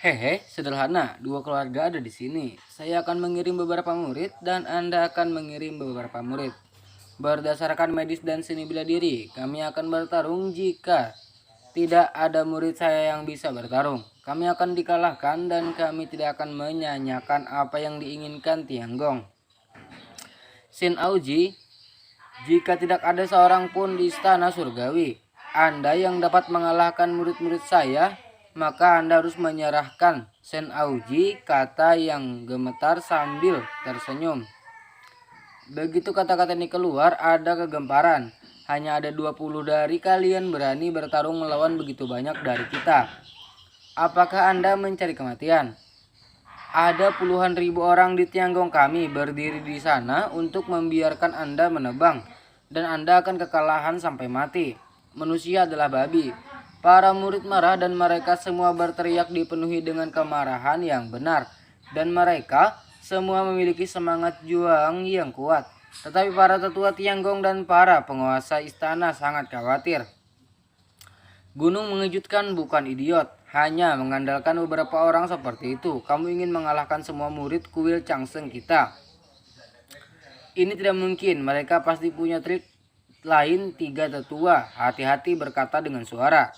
Hehe, sederhana. Dua keluarga ada di sini. Saya akan mengirim beberapa murid dan Anda akan mengirim beberapa murid. Berdasarkan medis dan seni bela diri, kami akan bertarung jika tidak ada murid saya yang bisa bertarung. Kami akan dikalahkan dan kami tidak akan menyanyikan apa yang diinginkan Tianggong. Sin Auji, jika tidak ada seorang pun di istana surgawi, Anda yang dapat mengalahkan murid-murid saya, maka Anda harus menyerahkan. Sen Auji, kata yang gemetar sambil tersenyum. Begitu kata-kata ini keluar, ada kegemparan. Hanya ada 20 dari kalian berani bertarung melawan begitu banyak dari kita. Apakah Anda mencari kematian? Ada puluhan ribu orang di Tianggong kami berdiri di sana untuk membiarkan Anda menebang. Dan Anda akan kekalahan sampai mati. Manusia adalah babi. Para murid marah dan mereka semua berteriak dipenuhi dengan kemarahan yang benar. Dan mereka semua memiliki semangat juang yang kuat. Tetapi para tetua Tianggong dan para penguasa istana sangat khawatir. Gunung mengejutkan bukan idiot, hanya mengandalkan beberapa orang seperti itu. Kamu ingin mengalahkan semua murid kuil Changseng kita. Ini tidak mungkin, mereka pasti punya trik lain. Tiga tetua hati-hati berkata dengan suara.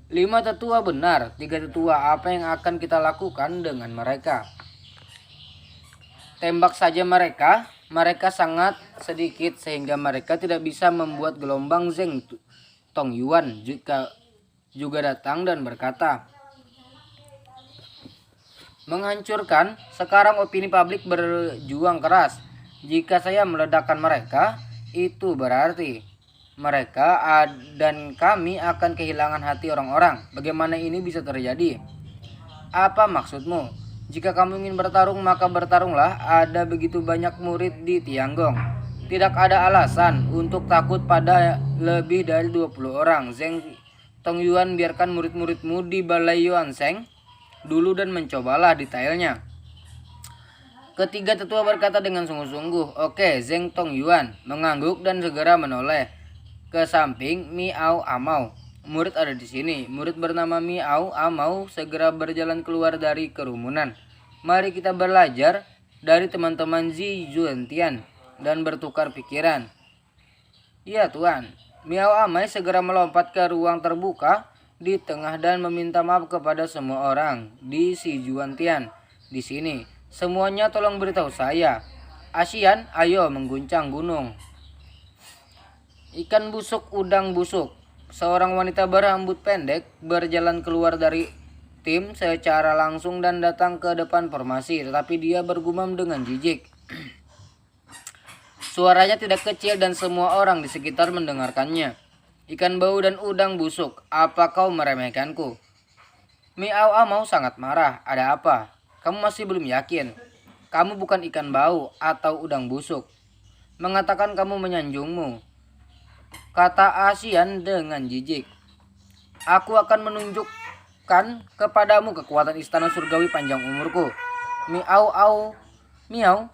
5 tetua benar, 3 tetua, apa yang akan kita lakukan dengan mereka? Tembak saja mereka, mereka sangat sedikit sehingga mereka tidak bisa membuat gelombang. Zeng Tongyuan juga datang dan berkata, menghancurkan. Sekarang opini publik berjuang keras. Jika saya meledakkan mereka, itu berarti mereka dan kami akan kehilangan hati orang-orang. Bagaimana ini bisa terjadi? Apa maksudmu? Jika kamu ingin bertarung, maka bertarunglah. Ada begitu banyak murid di Tianggong. Tidak ada alasan untuk takut pada lebih dari 20 orang. Zeng Tongyuan, biarkan murid-muridmu di Balai Yuanseng dulu dan mencobalah detailnya. Ketiga tetua berkata dengan sungguh-sungguh. Oke, Zeng Tongyuan mengangguk dan segera menoleh ke samping Miao Amau. Murid ada di sini. Murid bernama Miao Amau segera berjalan keluar dari kerumunan. Mari kita belajar dari teman-teman Zi Zhuantian dan bertukar pikiran. Ya Tuan. Miao Amai segera melompat ke ruang terbuka di tengah dan meminta maaf kepada semua orang di Zi Zhuantian. Di sini, semuanya tolong beritahu saya. ASEAN, ayo mengguncang gunung. Ikan busuk, udang busuk. Seorang wanita berambut pendek berjalan keluar dari tim secara langsung dan datang ke depan formasi, tetapi dia bergumam dengan jijik. Suaranya tidak kecil dan semua orang di sekitar mendengarkannya. Ikan bau dan udang busuk, apa kau meremehkanku? Miao Amau sangat marah. Ada apa? Kamu masih belum yakin? Kamu bukan ikan bau atau udang busuk. Mengatakan kamu menyanjungmu, kata ASEAN dengan jijik. Aku akan menunjukkan kepadamu kekuatan istana surgawi panjang umurku. Miao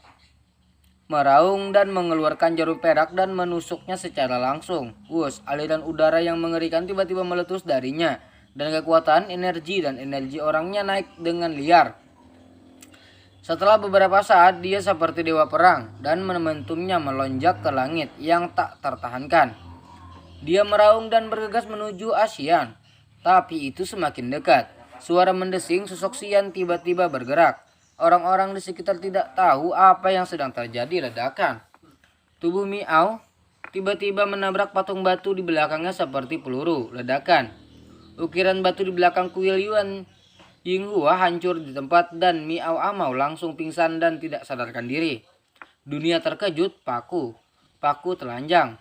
meraung dan mengeluarkan jarum perak dan menusuknya secara langsung. Wush, aliran udara yang mengerikan tiba-tiba meletus darinya. Dan kekuatan energi orangnya naik dengan liar. Setelah beberapa saat, dia seperti dewa perang dan momentumnya melonjak ke langit yang tak tertahankan. Dia meraung dan bergegas menuju ASEAN. Tapi itu semakin dekat. Suara mendesing sosok Xian tiba-tiba bergerak. Orang-orang di sekitar tidak tahu apa yang sedang terjadi. Ledakan. Tubuh Miao tiba-tiba menabrak patung batu di belakangnya seperti peluru. Ledakan. Ukiran batu di belakang kuil Yuan Yinghua hancur di tempat dan Miao Amau langsung pingsan dan tidak sadarkan diri. Dunia terkejut, paku telanjang.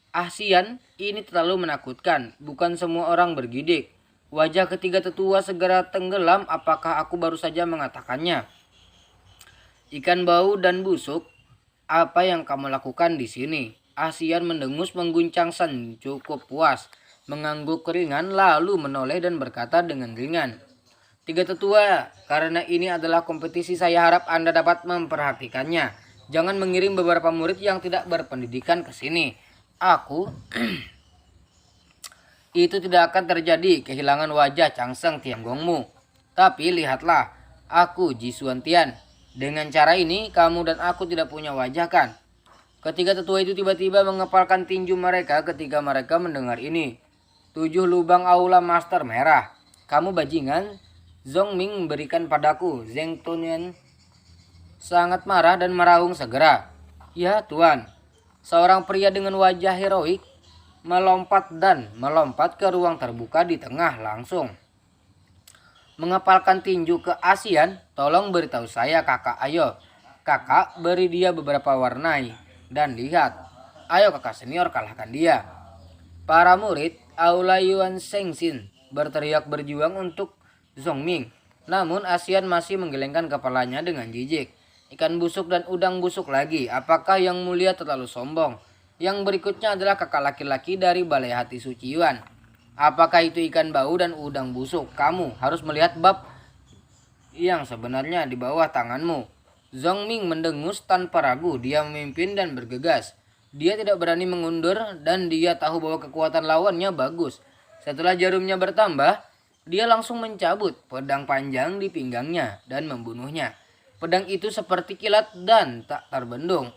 ASEAN, ini terlalu menakutkan. Bukan semua orang bergidik. Wajah ketiga tetua segera tenggelam. Apakah aku baru saja mengatakannya? Ikan bau dan busuk, apa yang kamu lakukan di sini? ASEAN mendengus mengguncang San cukup puas. Mengangguk ringan lalu menoleh dan berkata dengan ringan. Tiga tetua, karena ini adalah kompetisi saya harap Anda dapat memperhatikannya. Jangan mengirim beberapa murid yang tidak berpendidikan ke sini. Aku Itu tidak akan terjadi kehilangan wajah Changseng Tianggongmu. Tapi lihatlah, aku Ji Xuan Tian. Dengan cara ini kamu dan aku tidak punya wajah kan? Ketiga tetua itu tiba-tiba mengepalkan tinju mereka ketika mereka mendengar ini. 7 lubang aula master merah. Kamu bajingan? Zhong Ming memberikan padaku. Zheng Tonian sangat marah dan meraung segera. Ya tuan, seorang pria dengan wajah heroik melompat ke ruang terbuka di tengah langsung. Mengepalkan tinju ke ASEAN, tolong beritahu saya kakak, ayo. Kakak beri dia beberapa warnai. Dan lihat, ayo kakak senior kalahkan dia. Para murid Aula Yuan Shengxin berteriak berjuang untuk Zhong Ming. Namun ASEAN masih menggelengkan kepalanya dengan jijik. Ikan busuk dan udang busuk lagi, apakah yang mulia terlalu sombong? Yang berikutnya adalah kakak laki-laki dari Balai Hati Suci Yuan. Apakah itu ikan bau dan udang busuk? Kamu harus melihat bab yang sebenarnya di bawah tanganmu. Zhong Ming mendengus tanpa ragu. Dia memimpin dan bergegas. Dia tidak berani mengundur dan dia tahu bahwa kekuatan lawannya bagus. Setelah jarumnya bertambah, dia langsung mencabut pedang panjang di pinggangnya dan membunuhnya. Pedang itu seperti kilat dan tak terbendung.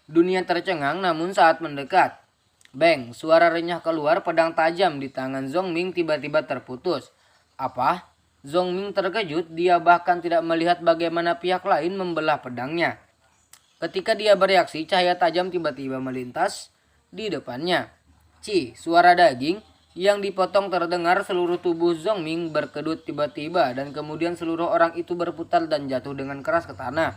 Dunia tercengang namun saat mendekat. Beng, suara renyah keluar, pedang tajam di tangan Zhong Ming tiba-tiba terputus. Apa? Zhong Ming terkejut, dia bahkan tidak melihat bagaimana pihak lain membelah pedangnya. Ketika dia bereaksi, cahaya tajam tiba-tiba melintas di depannya. Suara daging yang dipotong terdengar, seluruh tubuh Zhong Ming berkedut tiba-tiba dan kemudian seluruh orang itu berputar dan jatuh dengan keras ke tanah.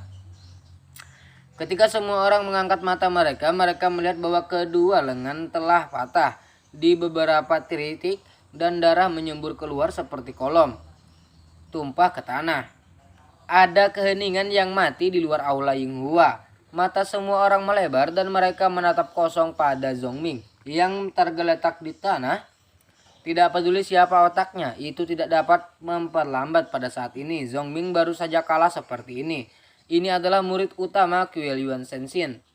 Ketika semua orang mengangkat mata mereka melihat bahwa kedua lengan telah patah di beberapa titik dan darah menyembur keluar seperti kolom tumpah ke tanah. Ada keheningan yang mati di luar aula Yinghua. Mata semua orang melebar dan mereka menatap kosong pada Zhong Ming yang tergeletak di tanah. Tidak peduli siapa otaknya, itu tidak dapat memperlambat pada saat ini. Zhong Ming baru saja kalah seperti ini. Ini adalah murid utama Kuil Yuan Shenzhen.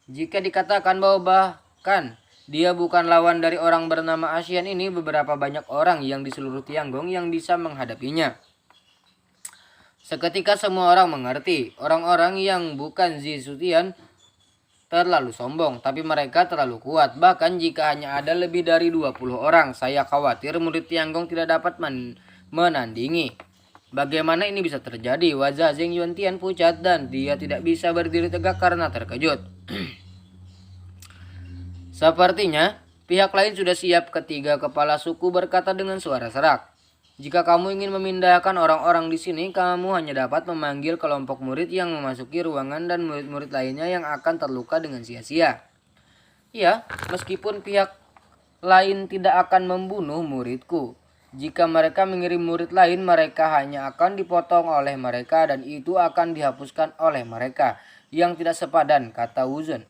Jika dikatakan bahwa bahkan dia bukan lawan dari orang bernama ASEAN ini, beberapa banyak orang yang di seluruh Tianggong yang bisa menghadapinya. Seketika semua orang mengerti, orang-orang yang bukan Ji Sutian terlalu sombong, tapi mereka terlalu kuat. Bahkan jika hanya ada lebih dari 20 orang, saya khawatir murid Tianggong tidak dapat menandingi. Bagaimana ini bisa terjadi? Wajah Zheng Yuantian pucat dan dia tidak bisa berdiri tegak karena terkejut. Sepertinya pihak lain sudah siap. Ketiga kepala suku berkata dengan suara serak. Jika kamu ingin memindahkan orang-orang di sini, kamu hanya dapat memanggil kelompok murid yang memasuki ruangan dan murid-murid lainnya yang akan terluka dengan sia-sia. Ya, meskipun pihak lain tidak akan membunuh muridku. Jika mereka mengirim murid lain, mereka hanya akan dipotong oleh mereka dan itu akan dihapuskan oleh mereka yang tidak sepadan, kata Wuzun.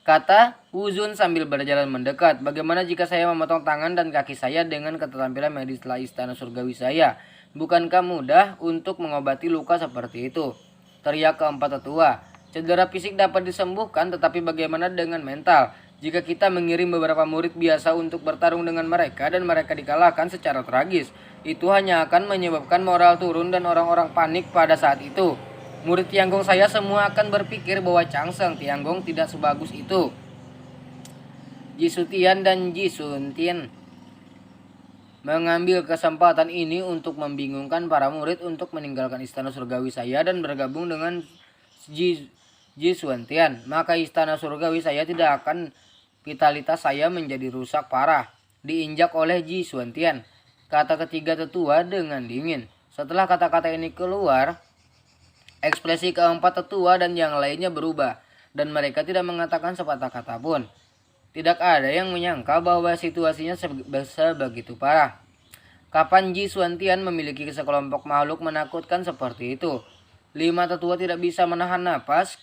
Kata Wuzun sambil berjalan mendekat. Bagaimana jika saya memotong tangan dan kaki saya dengan keterampilan medis setelah istana surgawi saya? Bukankah mudah untuk mengobati luka seperti itu? Teriak keempat tetua. Cedera fisik dapat disembuhkan, tetapi bagaimana dengan mental? Jika kita mengirim beberapa murid biasa untuk bertarung dengan mereka dan mereka dikalahkan secara tragis, itu hanya akan menyebabkan moral turun dan orang-orang panik pada saat itu. Murid Tianggong saya semua akan berpikir bahwa Changseng Tianggong tidak sebagus itu. Ji Sutian dan Ji Suntian mengambil kesempatan ini untuk membingungkan para murid untuk meninggalkan istana surgawi saya dan bergabung dengan Ji Xuan Tian. Maka istana surgawi saya tidak akan, vitalitas saya menjadi rusak parah, diinjak oleh Ji Xuan Tian, kata ketiga tetua dengan dingin. Setelah kata-kata ini keluar, ekspresi keempat tetua dan yang lainnya berubah, dan mereka tidak mengatakan sepatah kata pun. Tidak ada yang menyangka bahwa situasinya sebegitu parah. Kapan Ji Xuan Tian memiliki sekelompok makhluk menakutkan seperti itu? 5 tetua tidak bisa menahan napas.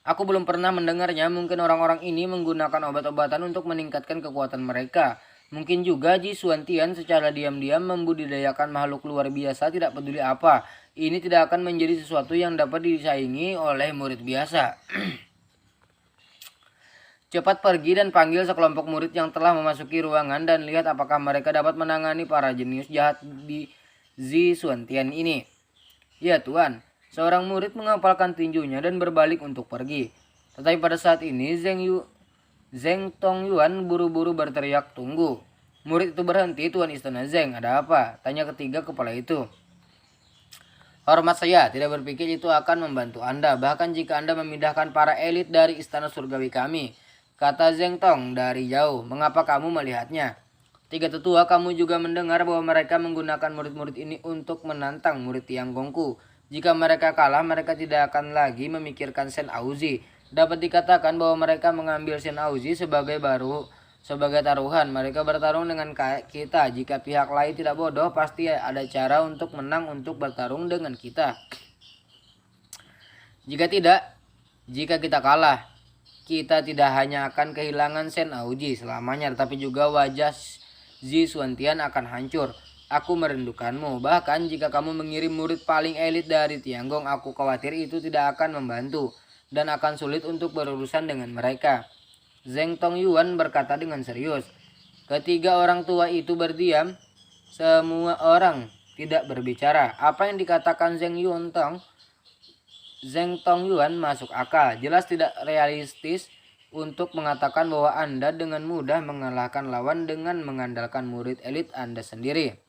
Aku belum pernah mendengarnya. Mungkin orang-orang ini menggunakan obat-obatan untuk meningkatkan kekuatan mereka. Mungkin juga Ji Xuan Tian secara diam-diam membudidayakan makhluk luar biasa tidak peduli apa Ini tidak akan menjadi sesuatu yang dapat disaingi oleh murid biasa. Cepat pergi dan panggil sekelompok murid yang telah memasuki ruangan dan lihat apakah mereka dapat menangani para jenius jahat di Zi Xuantian ini. Ya Tuan, seorang murid mengepalkan tinjunya dan berbalik untuk pergi. Tetapi pada saat ini Zeng Tongyuan buru-buru berteriak, "Tunggu." Murid itu berhenti. "Tuan Istana Zeng, ada apa?" tanya ketiga kepala itu. "Hormat saya tidak berpikir itu akan membantu Anda, bahkan jika Anda memindahkan para elit dari istana surgawi kami," kata Zeng Tong dari jauh. "Mengapa kamu melihatnya? Tiga tetua, kamu juga mendengar bahwa mereka menggunakan murid-murid ini untuk menantang murid Tianggongku. Jika mereka kalah, mereka tidak akan lagi memikirkan Shen Aozi. Dapat dikatakan bahwa mereka mengambil Shen Aozi sebagai taruhan. Mereka bertarung dengan kita. Jika pihak lain tidak bodoh, pasti ada cara untuk menang untuk bertarung dengan kita. Jika kita kalah, kita tidak hanya akan kehilangan Shen Aozi selamanya, tetapi juga wajah Zi Xuantian akan hancur. Aku merindukanmu. Bahkan jika kamu mengirim murid paling elit dari Tianggong, aku khawatir itu tidak akan membantu dan akan sulit untuk berurusan dengan mereka." Zeng Tongyuan berkata dengan serius. Ketiga orang tua itu berdiam. Semua orang tidak berbicara. Apa yang dikatakan Zeng Tongyuan masuk akal. Jelas tidak realistis untuk mengatakan bahwa Anda dengan mudah mengalahkan lawan dengan mengandalkan murid elit Anda sendiri.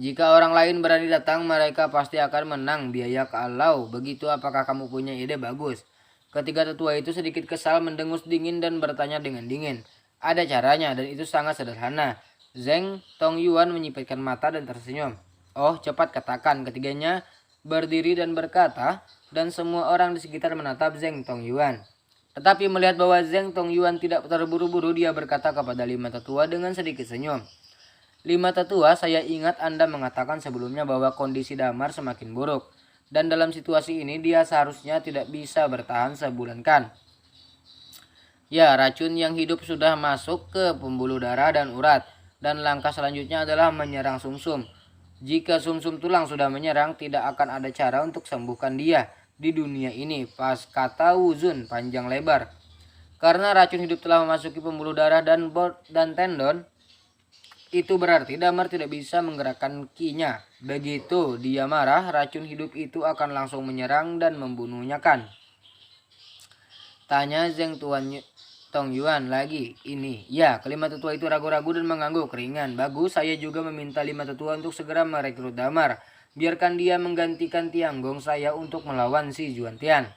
Jika orang lain berani datang, mereka pasti akan menang biaya. Kalau begitu, apakah kamu punya ide bagus? Ketiga tetua itu sedikit kesal, mendengus dingin dan bertanya dengan dingin. Ada caranya dan itu sangat sederhana. Zeng Tongyuan menyipitkan mata dan tersenyum. Oh, cepat katakan. Ketiganya berdiri dan berkata, dan semua orang di sekitar menatap Zeng Tongyuan. Tetapi melihat bahwa Zeng Tongyuan tidak terburu-buru, dia berkata kepada lima tetua dengan sedikit senyum. "Lima tetua, saya ingat Anda mengatakan sebelumnya bahwa kondisi Damar semakin buruk. Dan dalam situasi ini dia seharusnya tidak bisa bertahan sebulan kan? Ya, racun yang hidup sudah masuk ke pembuluh darah dan urat. Dan langkah selanjutnya adalah menyerang sumsum. Jika sumsum tulang sudah menyerang, tidak akan ada cara untuk sembuhkan dia di dunia ini," pas kata Wuzun panjang lebar. "Karena racun hidup telah memasuki pembuluh darah dan tendon, itu berarti Damar tidak bisa menggerakkan kinya. Begitu dia marah, racun hidup itu akan langsung menyerang dan membunuhnya kan?" tanya Zeng Tongyuan lagi. "Ini." Ya, kelima tetua itu ragu-ragu dan mengangguk ringan. "Bagus, saya juga meminta lima tetua untuk segera merekrut Damar. Biarkan dia menggantikan Tianggong saya untuk melawan si Xuantian,"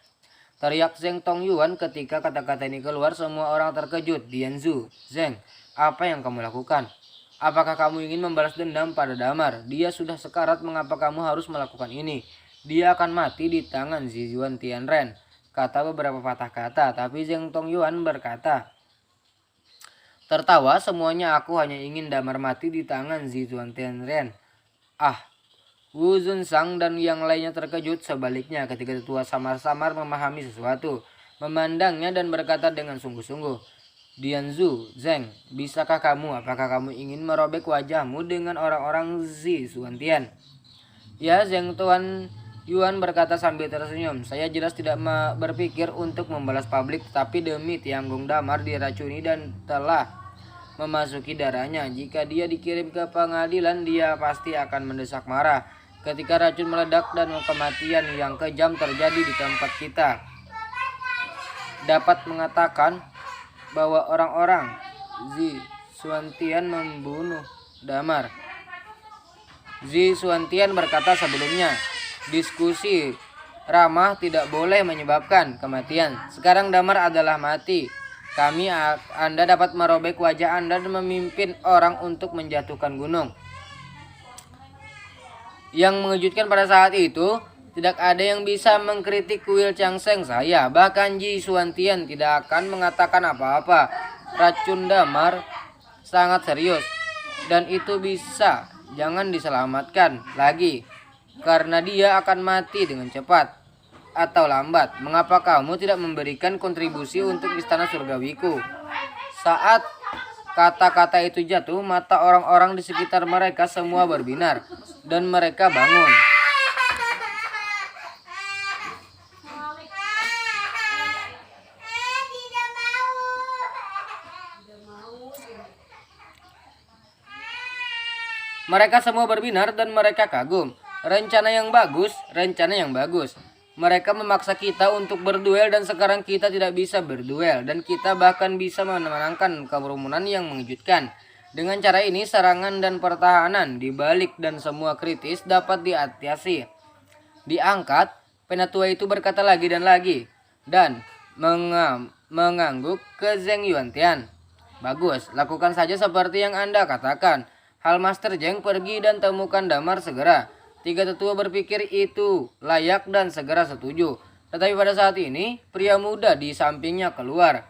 teriak Zeng Tongyuan. Ketika kata-kata ini keluar, semua orang terkejut. "Dianzu, Zeng, apa yang kamu lakukan? Apakah kamu ingin membalas dendam pada Damar? Dia sudah sekarat, mengapa kamu harus melakukan ini? Dia akan mati di tangan Zi Xuantianren," kata beberapa patah kata. Tapi Zeng Tongyuan berkata, "Tertawa semuanya, aku hanya ingin Damar mati di tangan Zi Xuantianren." Ah, Wu Zunsang dan yang lainnya terkejut. Sebaliknya, ketika tetua samar-samar memahami sesuatu, memandangnya dan berkata dengan sungguh-sungguh, "Dianzu, Zeng, apakah kamu ingin merobek wajahmu dengan orang-orang Zi Xuantian?" Ya, Zeng Yuan berkata sambil tersenyum. "Saya jelas tidak berpikir untuk membalas publik, tapi demi Tianggong Damar diracuni dan telah memasuki darahnya. Jika dia dikirim ke pengadilan, dia pasti akan mendesak marah ketika racun meledak dan kematian yang kejam terjadi di tempat kita. Dapat mengatakan bahwa orang-orang Zi Xuantian membunuh Damar." Zi Xuantian berkata sebelumnya, "Diskusi ramah tidak boleh menyebabkan kematian. Sekarang Damar adalah mati. Anda dapat merobek wajah Anda dan memimpin orang untuk menjatuhkan gunung." Yang mengejutkan pada saat itu, tidak ada yang bisa mengkritik kuil Changseng saya. Bahkan Zi Xuantian tidak akan mengatakan apa-apa. Racun Damar sangat serius dan itu bisa jangan diselamatkan lagi, karena dia akan mati dengan cepat atau lambat. Mengapa kamu tidak memberikan kontribusi untuk istana surgawiku?" Saat kata-kata itu jatuh, mata orang-orang di sekitar mereka semua berbinar dan mereka bangun. Mereka semua berbinar dan mereka kagum. Rencana yang bagus, rencana yang bagus. Mereka memaksa kita untuk berduel dan sekarang kita tidak bisa berduel dan kita bahkan bisa memenangkan kerumunan yang mengejutkan. Dengan cara ini serangan dan pertahanan dibalik dan semua kritis dapat diatasi. Diangkat, penatua itu berkata lagi dan lagi dan mengangguk ke Zheng Yuantian. Bagus, lakukan saja seperti yang Anda katakan. Hal Master Zheng, pergi dan temukan Damar segera. Tiga tetua berpikir itu layak dan segera setuju. Tetapi pada saat ini, pria muda di sampingnya keluar.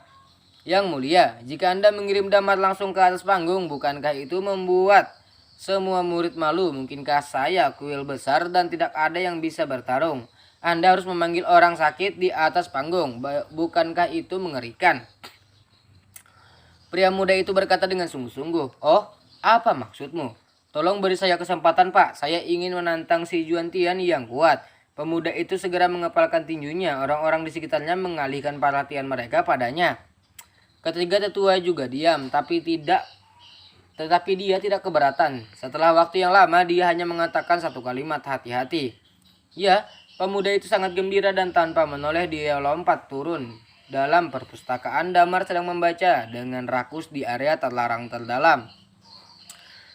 Yang mulia, jika Anda mengirim Damar langsung ke atas panggung, bukankah itu membuat semua murid malu? Mungkinkah saya kuil besar dan tidak ada yang bisa bertarung? Anda harus memanggil orang sakit di atas panggung. Bukankah itu mengerikan? Pria muda itu berkata dengan sungguh-sungguh, "Oh, apa maksudmu? Tolong beri saya kesempatan, Pak. Saya ingin menantang si Juantian yang kuat." Pemuda itu segera mengepalkan tinjunya. Orang-orang di sekitarnya mengalihkan perhatian mereka padanya. Ketiga tetua juga diam, tetapi dia tidak keberatan. Setelah waktu yang lama, dia hanya mengatakan satu kalimat, "Hati-hati." Ya, pemuda itu sangat gembira dan tanpa menoleh dia lompat turun. Dalam perpustakaan, Damar sedang membaca dengan rakus di area terlarang terdalam.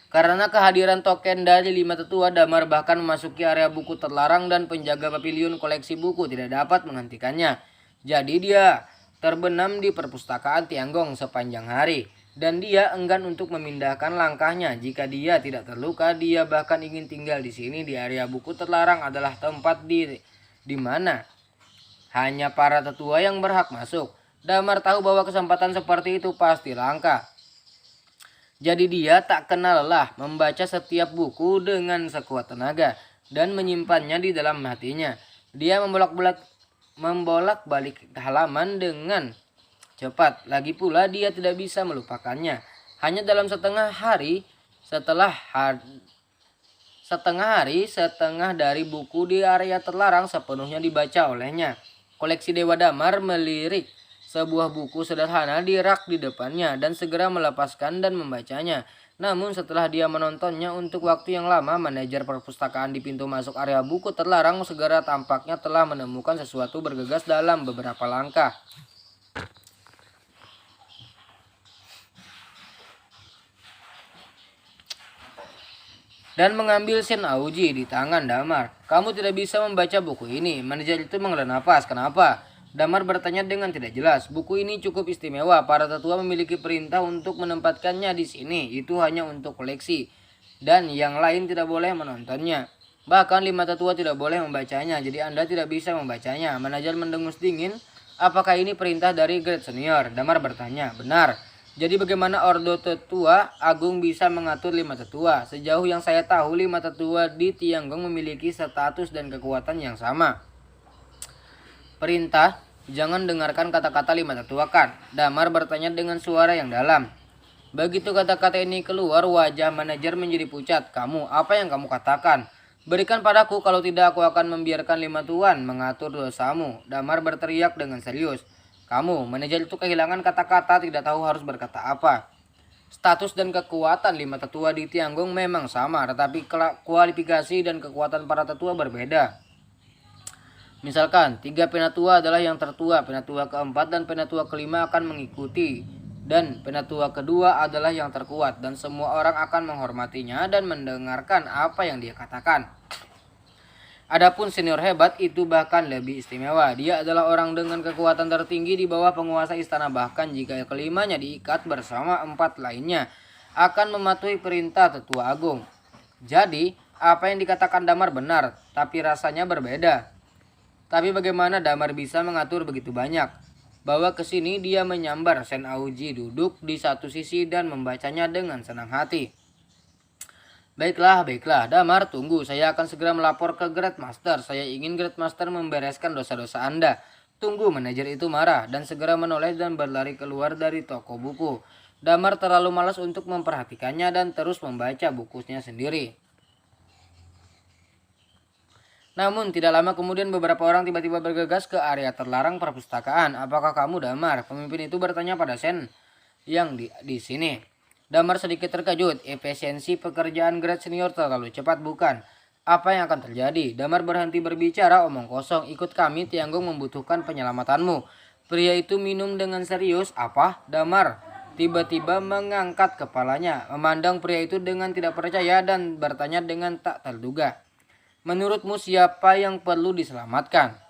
Karena kehadiran token dari 5 tetua, Damar bahkan memasuki area buku terlarang dan penjaga pavilion koleksi buku tidak dapat menghentikannya. Jadi dia terbenam di perpustakaan Tianggong sepanjang hari. Dan dia enggan untuk memindahkan langkahnya. Jika dia tidak terluka, dia bahkan ingin tinggal di sini. Di area buku terlarang adalah tempat di mana hanya para tetua yang berhak masuk. Damar tahu bahwa kesempatan seperti itu pasti langka. Jadi dia tak kenal lelah membaca setiap buku dengan sekuat tenaga dan menyimpannya di dalam hatinya. Dia membolak-balik halaman dengan cepat. Lagi pula dia tidak bisa melupakannya. Hanya dalam setengah hari setengah dari buku di area terlarang sepenuhnya dibaca olehnya. Koleksi Dewa Damar melirik sebuah buku sederhana di rak di depannya dan segera melepaskan dan membacanya. Namun setelah dia menontonnya untuk waktu yang lama, manajer perpustakaan di pintu masuk area buku terlarang segera tampaknya telah menemukan sesuatu bergegas dalam beberapa langkah. Dan mengambil Shen Aoji di tangan Damar. "Kamu tidak bisa membaca buku ini." Manajer itu menghela napas. "Kenapa?" Damar bertanya dengan tidak jelas. "Buku ini cukup istimewa. Para tetua memiliki perintah untuk menempatkannya di sini. Itu hanya untuk koleksi. Dan yang lain tidak boleh menontonnya. Bahkan 5 tetua tidak boleh membacanya. Jadi Anda tidak bisa membacanya." Manajer mendengus dingin. "Apakah ini perintah dari Grade Senior?" Damar bertanya. "Benar. Jadi bagaimana Ordo Tetua Agung bisa mengatur 5 tetua? Sejauh yang saya tahu, 5 tetua di Tianggong memiliki status dan kekuatan yang sama." "Perintah, jangan dengarkan kata-kata 5 tetua kan?" Damar bertanya dengan suara yang dalam. Begitu kata-kata ini keluar, wajah manajer menjadi pucat. "Kamu, apa yang kamu katakan? Berikan padaku, kalau tidak aku akan membiarkan 5 tuan mengatur dosamu." Damar berteriak dengan serius. "Kamu," manajer itu kehilangan kata-kata, tidak tahu harus berkata apa. Status dan kekuatan 5 tetua di Tianggong memang sama, tetapi kualifikasi dan kekuatan para tetua berbeda. Misalkan, 3 penatua adalah yang tertua, penatua keempat dan penatua kelima akan mengikuti, dan penatua kedua adalah yang terkuat, dan semua orang akan menghormatinya dan mendengarkan apa yang dia katakan. Adapun senior hebat itu bahkan lebih istimewa. Dia adalah orang dengan kekuatan tertinggi di bawah penguasa istana. Bahkan jika kelimanya diikat bersama 4 lainnya, akan mematuhi perintah tetua agung. Jadi, apa yang dikatakan Damar benar, tapi rasanya berbeda. Tapi bagaimana Damar bisa mengatur begitu banyak? Bawa ke sini, dia menyambar. Shen Aoji duduk di satu sisi dan membacanya dengan senang hati. Baiklah, Damar, tunggu. Saya akan segera melapor ke Great Master. Saya ingin Great Master membereskan dosa-dosa Anda." "Tunggu," manajer itu marah dan segera menoleh dan berlari keluar dari toko buku. Damar terlalu malas untuk memperhatikannya dan terus membaca bukunya sendiri. Namun tidak lama kemudian beberapa orang tiba-tiba bergegas ke area terlarang perpustakaan. "Apakah kamu Damar?" Pemimpin itu bertanya pada Shen yang di sini. Damar sedikit terkejut. Efisiensi pekerjaan grade senior terlalu cepat, bukan? Apa yang akan terjadi? Damar berhenti berbicara, omong kosong. Ikut kami, Tiangong membutuhkan penyelamatanmu. Pria itu minum dengan serius. Apa? Damar tiba-tiba mengangkat kepalanya, memandang pria itu dengan tidak percaya dan bertanya dengan tak terduga. Menurutmu siapa yang perlu diselamatkan?